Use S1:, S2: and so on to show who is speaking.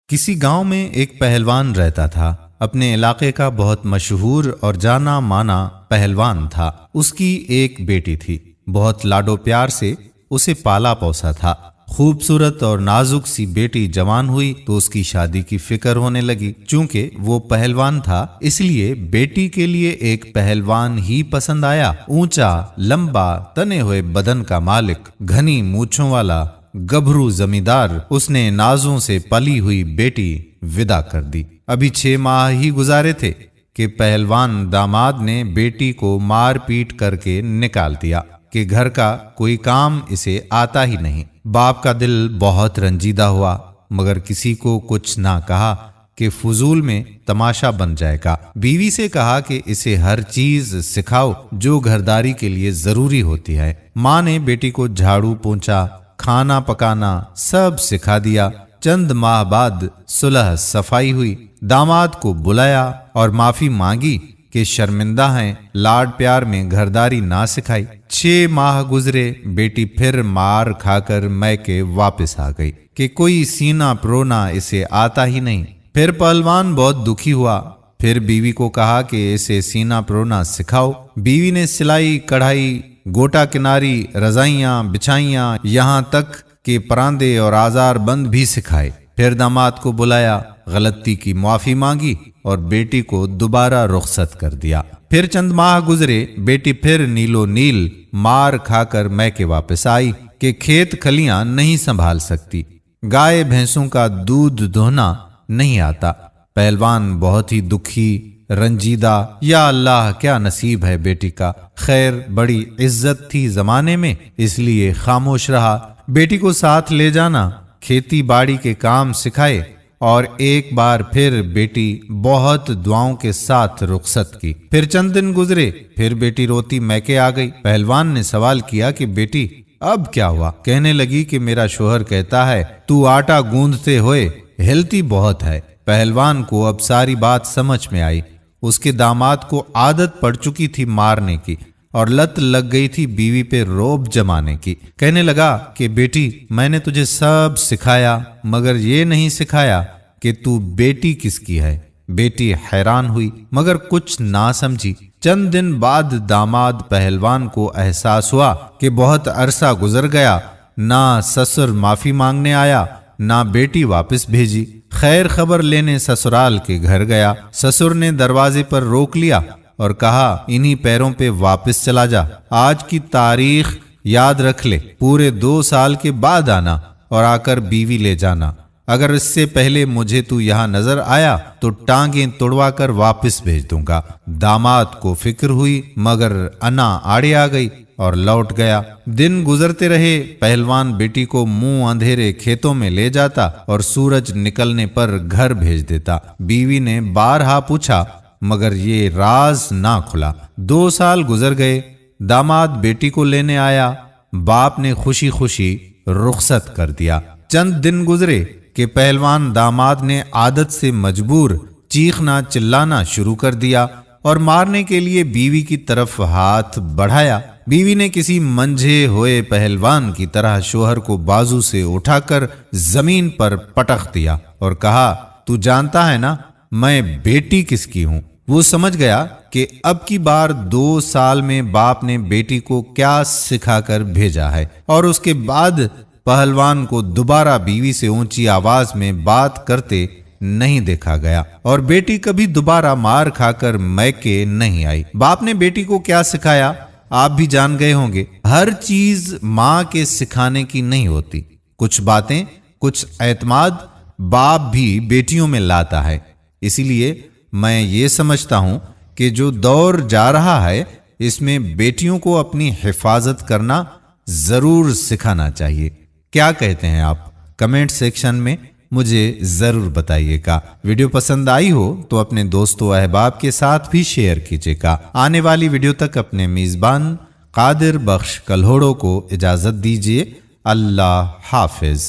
S1: کسی گاؤں میں ایک پہلوان رہتا تھا۔ اپنے علاقے کا بہت مشہور اور جانا مانا پہلوان تھا۔ اس کی ایک بیٹی تھی، بہت لاڈو پیار سے اسے پالا پوسا تھا۔ خوبصورت اور نازک سی بیٹی جوان ہوئی تو اس کی شادی کی فکر ہونے لگی۔ چونکہ وہ پہلوان تھا اس لیے بیٹی کے لیے ایک پہلوان ہی پسند آیا۔ اونچا، لمبا، تنے ہوئے بدن کا مالک، گھنی مونچھوں والا گبھرو زمیندار اس نے نازوں سے پلی ہوئی بیٹی ودا کر دی۔ ابھی 6 ماہ ہی گزارے تھے کہ پہلوان داماد نے بیٹی کو مار پیٹ کر کے نکال دیا کہ گھر کا کوئی کام اسے آتا ہی نہیں۔ باپ کا دل بہت رنجیدہ ہوا، مگر کسی کو کچھ نہ کہا کہ فضول میں تماشا بن جائے گا۔ بیوی سے کہا کہ اسے ہر چیز سکھاؤ جو گھرداری کے لیے ضروری ہوتی ہے۔ ماں نے بیٹی کو جھاڑو پونچھا، کھانا پکانا سب سکھا دیا۔ چند ماہ بعد صلح صفائی ہوئی۔ داماد کو بلایا اور معافی مانگی کہ شرمندہ ہیں، لاڈ پیار میں گھرداری نہ سکھائی۔ 6 ماہ گزرے، بیٹی پھر مار کھا کر میکے واپس آ گئی کہ کوئی سینہ پرونا اسے آتا ہی نہیں۔ پھر پہلوان بہت دکھی ہوا، پھر بیوی کو کہا کہ اسے سینہ پرونا سکھاؤ۔ بیوی نے سلائی، کڑھائی، گوٹا کناری، رضائیاں بچھائیاں، یہاں تک کہ پراندے اور آزار بند بھی سکھائے۔ پھر داماد کو بلایا، غلطی کی معافی مانگی اور بیٹی کو دوبارہ رخصت کر دیا۔ پھر چند ماہ گزرے، بیٹی پھر نیلو نیل مار کھا کر میکے واپس آئی کہ کھیت کھلیاں نہیں سنبھال سکتی، گائے بھینسوں کا دودھ دھونا نہیں آتا۔ پہلوان بہت ہی دکھی، رنجیدہ، یا اللہ کیا نصیب ہے بیٹی کا۔ خیر بڑی عزت تھی زمانے میں، اس لیے خاموش رہا۔ بیٹی کو ساتھ لے جانا، کھیتی باڑی کے کام سکھائے اور ایک بار پھر بیٹی بہت دعاؤں کے ساتھ رخصت کی۔ پھر چند دن گزرے، پھر بیٹی روتی میکے آ گئی۔ پہلوان نے سوال کیا کہ بیٹی اب کیا ہوا؟ کہنے لگی کہ میرا شوہر کہتا ہے تو آٹا گوندتے ہوئے ہلتی بہت ہے۔ پہلوان کو اب ساری بات سمجھ میں آئی۔ اس کے داماد کو عادت پڑ چکی تھی مارنے کی اور لت لگ گئی تھی بیوی پہ روب جمانے کی۔ کہنے لگا کہ بیٹی میں نے تجھے سب سکھایا مگر یہ نہیں سکھایا کہ تو بیٹی کس کی ہے۔ بیٹی حیران ہوئی مگر کچھ نہ سمجھی۔ چند دن بعد داماد پہلوان کو احساس ہوا کہ بہت عرصہ گزر گیا، نہ سسر معافی مانگنے آیا نہ بیٹی واپس بھیجی۔ خیر خبر لینے سسرال کے گھر گیا۔ سسر نے دروازے پر روک لیا اور کہا انہی پیروں پہ واپس چلا جا، آج کی تاریخ یاد رکھ لے، پورے 2 سال کے بعد آنا اور آ کر بیوی لے جانا۔ اگر اس سے پہلے مجھے تو یہاں نظر آیا تو ٹانگیں توڑوا کر واپس بھیج دوں گا۔ داماد کو فکر ہوئی مگر انا آڑے آ گئی اور لوٹ گیا۔ دن گزرتے رہے، پہلوان بیٹی کو منہ اندھیرے کھیتوں میں لے جاتا اور سورج نکلنے پر گھر بھیج دیتا۔ بیوی نے بارہا پوچھا مگر یہ راز نہ کھلا۔ 2 سال گزر گئے، داماد بیٹی کو لینے آیا، باپ نے خوشی خوشی رخصت کر دیا۔ چند دن گزرے کہ پہلوان داماد نے عادت سے مجبور چیخنا چلانا شروع کر دیا اور مارنے کے لیے بیوی کی طرف ہاتھ بڑھایا۔ بیوی نے کسی منجھے ہوئے پہلوان کی طرح شوہر کو بازو سے اٹھا کر زمین پر پٹخ دیا اور کہا تو جانتا ہے نا میں بیٹی کس کی ہوں۔ وہ سمجھ گیا کہ اب کی بار 2 سال میں باپ نے بیٹی کو کیا سکھا کر بھیجا ہے، اور اس کے بعد پہلوان کو دوبارہ بیوی سے اونچی آواز میں بات کرتے نہیں دیکھا گیا اور بیٹی کبھی دوبارہ مار کھا کر میکے نہیں آئی۔ باپ نے بیٹی کو کیا سکھایا آپ بھی جان گئے ہوں گے۔ ہر چیز ماں کے سکھانے کی نہیں ہوتی، کچھ باتیں، کچھ اعتماد باپ بھی بیٹیوں میں لاتا ہے۔ اسی لیے میں یہ سمجھتا ہوں کہ جو دور جا رہا ہے اس میں بیٹیوں کو اپنی حفاظت کرنا ضرور سکھانا چاہیے۔ کیا کہتے ہیں آپ؟ کمنٹ سیکشن میں مجھے ضرور بتائیے گا۔ ویڈیو پسند آئی ہو تو اپنے دوستوں احباب کے ساتھ بھی شیئر کیجیے گا۔ آنے والی ویڈیو تک اپنے میزبان قادر بخش کلہوڑو کو اجازت دیجیے۔ اللہ حافظ۔